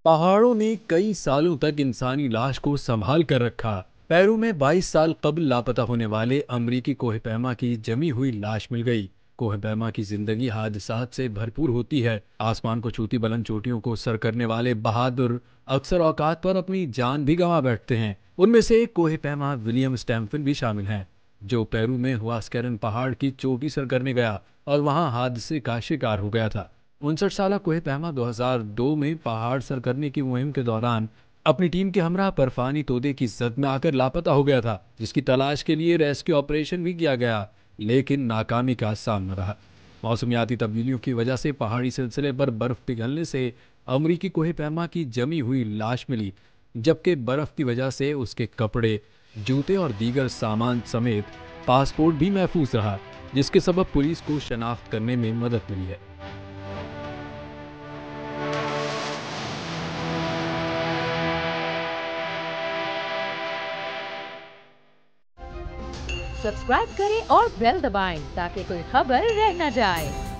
पहाड़ों ने कई सालों तक इंसानी लाश को संभाल कर रखा। पेरू में 22 साल कबल लापता होने वाले अमरीकी कोहिपैमा की जमी हुई लाश मिल गई। कोहिपैमा की जिंदगी हादसात से भरपूर होती है। आसमान को छूती बुलंद चोटियों को सर करने वाले बहादुर अक्सर औकात पर अपनी जान भी गंवा बैठते हैं। उनमें से एक कोहिपैमा विलियम स्टैम्फिन भी शामिल हैं, जो पेरू में हुआस्कैरन पहाड़ की चोटी सर करने गया और वहां हादसे का शिकार हो गया था। 59 साल कोहिपैमा 2002 में पहाड़ सर करने की मुहिम के दौरान अपनी टीम के हमरा बर्फानी तोदे की जद में आकर लापता हो गया था, जिसकी तलाश के लिए रेस्क्यू ऑपरेशन भी किया गया, लेकिन नाकामी का सामना रहा। मौसमियाती तब्दीलियों की वजह से पहाड़ी सिलसिले पर बर्फ पिघलने से अमरीकी कोहिपैमा की जमी हुई लाश मिली, जबकि बर्फ की वजह से उसके कपड़े, जूते और दीगर सामान समेत पासपोर्ट भी महफूज रहा, जिसके सबब पुलिस को शनाख्त करने में मदद मिली है। सब्सक्राइब करें और बेल दबाएं ताकि कोई खबर रह न जाए।